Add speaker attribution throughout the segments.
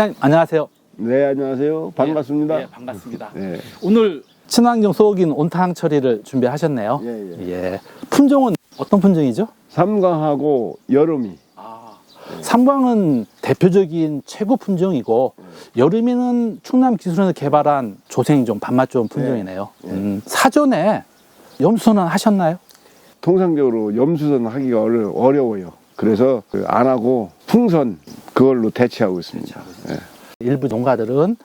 Speaker 1: 회장님 안녕하세요.
Speaker 2: 네, 안녕하세요. 반갑습니다.
Speaker 1: 네, 반갑습니다.
Speaker 2: 네.
Speaker 1: 오늘 친환경 소고기는 온탕 처리를 준비하셨네요.
Speaker 2: 예.
Speaker 1: 품종은 어떤 품종이죠?
Speaker 2: 삼광하고 여름이.
Speaker 1: 삼광은 대표적인 최고 품종이고 여름이는 충남 기술원에서 개발한 조생종 밥맛 좋은 품종이네요. 사전에 염수는 하셨나요?
Speaker 2: 통상적으로 염수선 하기가 어려워요. 그래서 안 하고 풍선 그걸로 대체하고 있습니다. 네.
Speaker 1: 일부 농가들은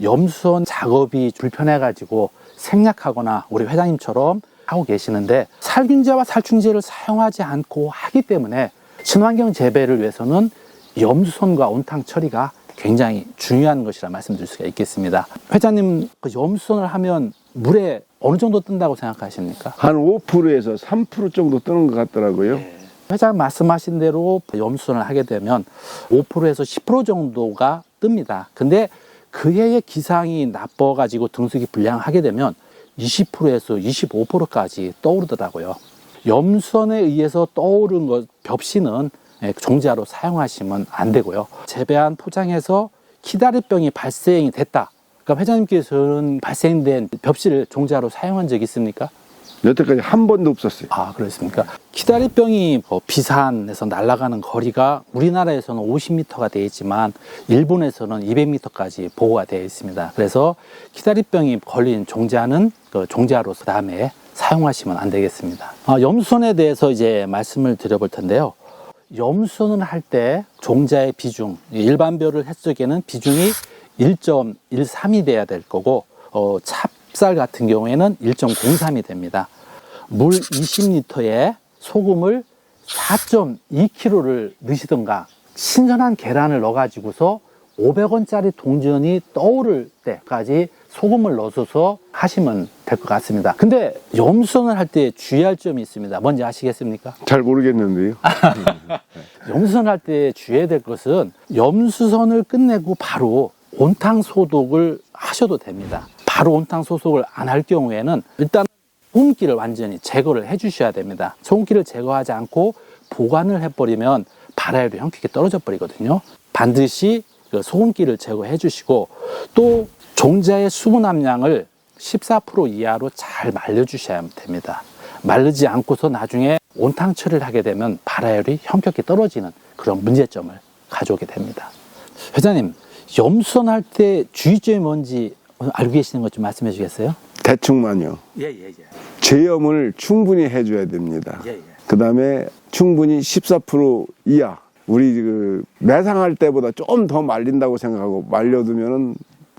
Speaker 1: 염수선 작업이 불편해가지고 생략하거나 우리 회장님처럼 하고 계시는데 살균제와 살충제를 사용하지 않고 하기 때문에 친환경 재배를 위해서는 염수선과 온탕 처리가 굉장히 중요한 것이라 말씀드릴 수가 있겠습니다. 회장님, 그 염수선을 하면 물에 어느 정도 뜬다고 생각하십니까?
Speaker 2: 한 5%에서 3% 정도 뜨는 것 같더라고요.
Speaker 1: 회장님 말씀하신 대로 염수선을 하게 되면 5%에서 10% 정도가 뜹니다. 근데 그 해의 기상이 나빠가지고 등수기 불량하게 되면 20%에서 25%까지 떠오르더라고요. 염수선에 의해서 떠오른 것, 벽신은 종자로 사용하시면 안 되고요. 재배한 포장해서 키다리병이 발생이 됐다. 그러니까 회장님께서는 발생된 벽신을 종자로 사용한 적이 있습니까?
Speaker 2: 여태까지 한 번도 없었어요.
Speaker 1: 아, 그렇습니까? 키다리병이 비산에서 날아가는 거리가 우리나라에서는 50m가 되어 있지만 일본에서는 200m까지 보고가 되어 있습니다. 그래서 키다리병이 걸린 종자는 종자로 그 다음에 사용하시면 안 되겠습니다. 염수선에 대해서 이제 말씀을 드려볼 텐데요. 염수선을 할 때 종자의 비중, 일반별을 햇을 적에는 비중이 1.13이 돼야 될 거고 찹쌀 같은 경우에는 1.03이 됩니다. 물 20리터에 소금을 4.2kg를 넣으시던가 신선한 계란을 넣어가지고서 500원짜리 동전이 떠오를 때까지 소금을 넣어서 하시면 될 것 같습니다. 근데 염수선을 할 때 주의할 점이 있습니다. 뭔지 아시겠습니까?
Speaker 2: 잘 모르겠는데요.
Speaker 1: 염수선을 할 때 주의해야 될 것은 염수선을 끝내고 바로 온탕 소독을 하셔도 됩니다. 바로 온탕 소독을 안 할 경우에는 일단 소금기를 완전히 제거를 해 주셔야 됩니다. 소금기를 제거하지 않고 보관을 해버리면 발화율이 현격히 떨어져 버리거든요. 반드시 그 소금기를 제거해 주시고 또 종자의 수분 함량을 14% 이하로 잘 말려 주셔야 됩니다. 마르지 않고서 나중에 온탕 처리를 하게 되면 발화율이 현격히 떨어지는 그런 문제점을 가져오게 됩니다. 회장님, 염수선 할 때 주의점이 뭔지 알고 계시는 것 좀 말씀해 주시겠어요?
Speaker 2: 대충만요. 제염을 충분히 해줘야 됩니다. 그 다음에 충분히 14% 이하. 우리 매상할 때보다 좀 더 말린다고 생각하고 말려두면은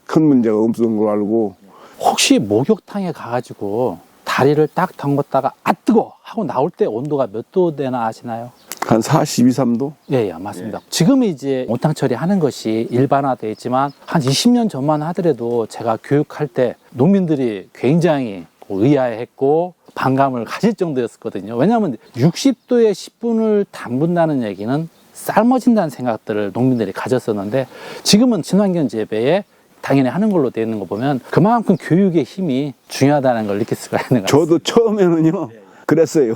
Speaker 2: 큰 문제가 없는 걸 알고.
Speaker 1: 혹시 목욕탕에 가가지고 다리를 딱 담궜다가 아 뜨거 하고 나올 때 온도가 몇 도 되나 아시나요?
Speaker 2: 한 42, 3도?
Speaker 1: 예, 맞습니다. 지금 이제 온탕 처리하는 것이 일반화되어 있지만 한 20년 전만 하더라도 제가 교육할 때 농민들이 굉장히 의아해했고 반감을 가질 정도였거든요. 왜냐하면 60도에 10분을 담근다는 얘기는 삶아진다는 생각들을 농민들이 가졌었는데 지금은 친환경 재배에 당연히 하는 걸로 되어 있는 거 보면 그만큼 교육의 힘이 중요하다는 걸 느낄 수가 있는 것 같습니다.
Speaker 2: 저도 처음에는요 그랬어요.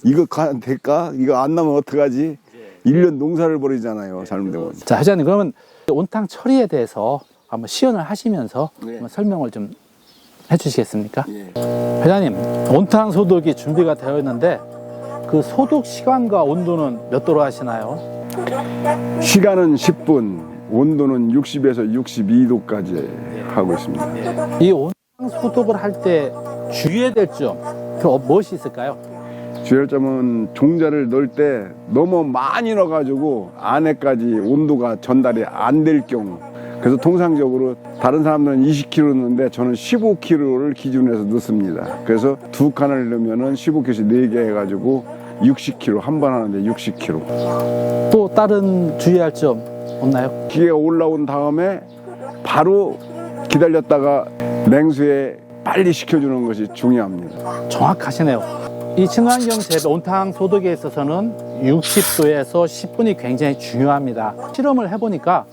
Speaker 2: 이거 될까? 이거 안 나면 어떡하지? 1년 농사를 벌이잖아요. 잘못되면.
Speaker 1: 자, 회장님 그러면 온탕 처리에 대해서 한번 시연을 하시면서 한번 설명을 좀 해주시겠습니까? 회장님, 온탕 소독이 준비가 되어 있는데 그 소독 시간과 온도는 몇 도로 하시나요?
Speaker 2: 시간은 10분, 온도는 60에서 62도까지 하고 있습니다.
Speaker 1: 이 온탕 소독을 할 때 주의해야 될 점, 무엇이 있을까요?
Speaker 2: 주의할 점은 종자를 넣을 때 너무 많이 넣어가지고 안에까지 온도가 전달이 안 될 경우. 그래서 통상적으로 다른 사람들은 20kg 넣는데 저는 15kg를 기준으로 해서 넣습니다. 그래서 두 칸을 넣으면은 15kg씩 4개 해가지고 60kg, 한 번 하는데 60kg.
Speaker 1: 또 다른 주의할 점 없나요?
Speaker 2: 기계가 올라온 다음에 바로 기다렸다가 냉수에 빨리 식혀주는 것이 중요합니다.
Speaker 1: 정확하시네요. 이 친환경 재배 온탕 소독에 있어서는 60도에서 10분이 굉장히 중요합니다. 실험을 해보니까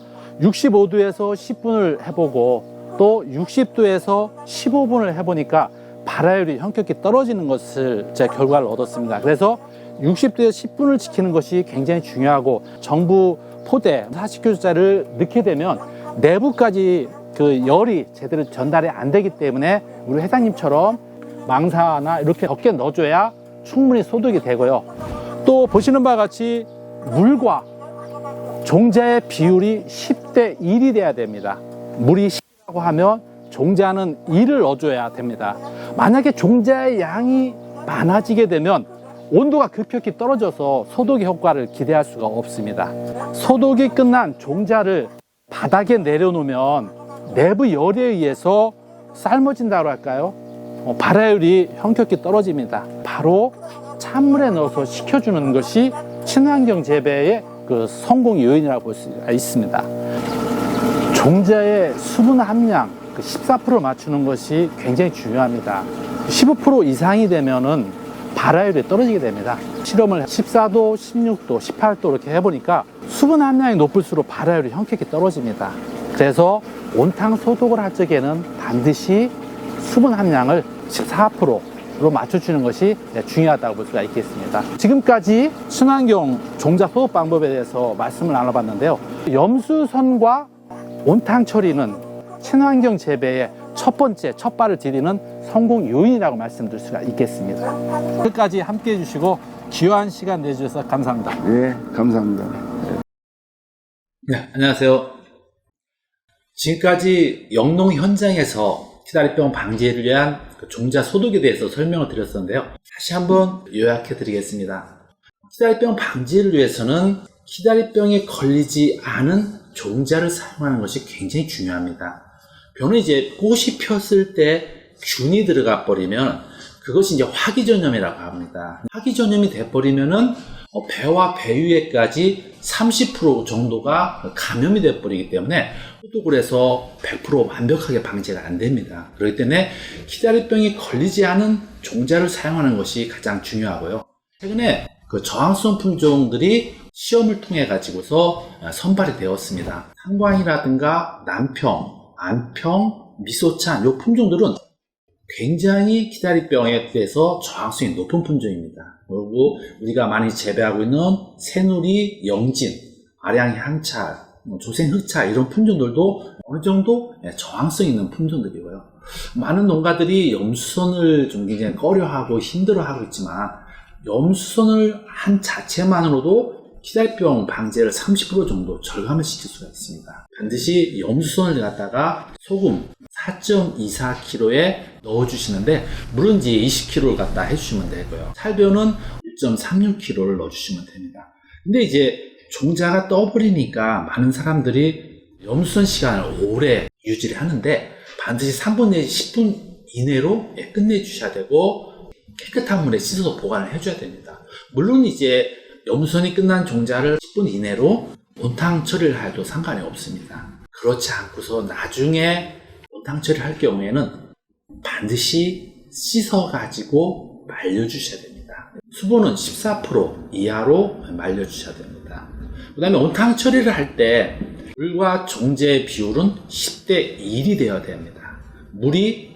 Speaker 1: 65도에서 10분을 해보고 또 60도에서 15분을 해보니까 발화율이 현격히 떨어지는 것을 제 결과를 얻었습니다. 그래서 60도에서 10분을 지키는 것이 굉장히 중요하고 정부 포대 40kg짜리를 넣게 되면 내부까지 그 열이 제대로 전달이 안 되기 때문에 우리 회장님처럼 망사나 이렇게 적게 넣어줘야 충분히 소독이 되고요. 또 보시는 바와 같이 물과 종자의 비율이 10대 1이 돼야 됩니다. 물이 10이라고 하면 종자는 1을 넣어줘야 됩니다. 만약에 종자의 양이 많아지게 되면 온도가 급격히 떨어져서 소독의 효과를 기대할 수가 없습니다. 소독이 끝난 종자를 바닥에 내려놓으면 내부 열에 의해서 삶아진다고 할까요? 발화율이 현격히 떨어집니다. 바로 찬물에 넣어서 식혀주는 것이 친환경 재배의 그 성공 요인이라고 볼 수가 있습니다. 종자의 수분 함량 14%를 맞추는 것이 굉장히 중요합니다. 15% 이상이 되면은 발화율이 떨어지게 됩니다. 실험을 14도, 16도, 18도 이렇게 해보니까 수분 함량이 높을수록 발화율이 현격히 떨어집니다. 그래서 온탕 소독을 할 적에는 반드시 수분 함량을 14%로 맞춰주는 것이 중요하다고 볼 수가 있겠습니다. 지금까지 친환경 종자 소독 방법에 대해서 말씀을 나눠봤는데요. 염수선과 온탕 처리는 친환경 재배의 첫 번째 첫 발을 디디는 성공 요인이라고 말씀드릴 수가 있겠습니다. 끝까지 함께 해주시고 귀한 시간 내주셔서 감사합니다.
Speaker 2: 예, 감사합니다.
Speaker 1: 네, 안녕하세요. 지금까지 영농 현장에서 키다리병 방지를 위한 종자 소독에 대해서 설명을 드렸었는데요. 다시 한번 요약해 드리겠습니다. 키다리병 방지를 위해서는 키다리병에 걸리지 않은 종자를 사용하는 것이 굉장히 중요합니다. 병은 이제 꽃이 폈을 때 균이 들어가 버리면 그것이 이제 화기전염이라고 합니다. 화기전염이 돼버리면은 배와 배 위에까지 30% 정도가 감염이 돼버리기 때문에 소독을 해서 100% 완벽하게 방지가 안 됩니다. 그렇기 때문에 키다리병이 걸리지 않은 종자를 사용하는 것이 가장 중요하고요. 최근에 그 저항성 품종들이 시험을 통해 가지고서 선발이 되었습니다. 상광이라든가 남평, 안평, 미소찬 이 품종들은 굉장히 키다리병에 대해서 저항성이 높은 품종입니다. 그리고 우리가 많이 재배하고 있는 새누리, 영진, 아량 향찰, 조생 흑차 이런 품종들도 어느 정도 저항성 있는 품종들이고요. 많은 농가들이 염수선을 좀 굉장히 꺼려하고 힘들어하고 있지만 염수선을 한 자체만으로도 키다리병 방제를 30% 정도 절감을 시킬 수가 있습니다. 반드시 염수선을 갖다가 소금 4.24kg에 넣어주시는데 물은 이제 20kg를 갖다 해주시면 되고요. 살배우는 1.36kg를 넣어주시면 됩니다. 근데 이제 종자가 떠버리니까 많은 사람들이 염수선 시간을 오래 유지를 하는데 반드시 3분 내지 10분 이내로 끝내주셔야 되고 깨끗한 물에 씻어서 보관을 해줘야 됩니다. 물론 이제 염수선이 끝난 종자를 10분 이내로 온탕 처리를 해도 상관이 없습니다. 그렇지 않고서 나중에 온탕 처리를 할 경우에는 반드시 씻어가지고 말려주셔야 됩니다. 수분은 14% 이하로 말려주셔야 됩니다. 그 다음에 온탕 처리를 할 때 물과 종자의 비율은 10대 1이 되어야 됩니다. 물이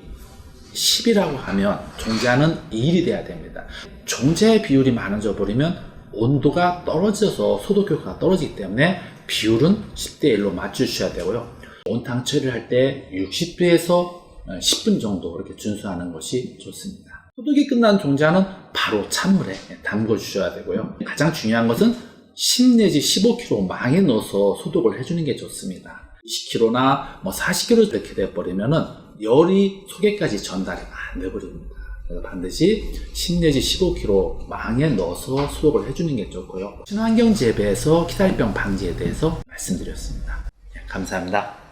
Speaker 1: 10이라고 하면 종자는 1이 돼야 됩니다. 종자의 비율이 많아져 버리면 온도가 떨어져서 소독 효과가 떨어지기 때문에 비율은 10대 1로 맞추셔야 되고요. 온탕 처리를 할 때 60도에서 10분 정도 이렇게 준수하는 것이 좋습니다. 소독이 끝난 종자는 바로 찬물에 담궈 주셔야 되고요. 가장 중요한 것은 10 내지 15kg 망에 넣어서 소독을 해주는 게 좋습니다. 20kg나 40kg 이렇게 돼버리면은 열이 속에까지 전달이 안 돼버립니다. 그래서 반드시 10 내지 15kg 망에 넣어서 소독을 해주는 게 좋고요. 친환경 재배에서 키다리병 방지에 대해서 말씀드렸습니다. 감사합니다.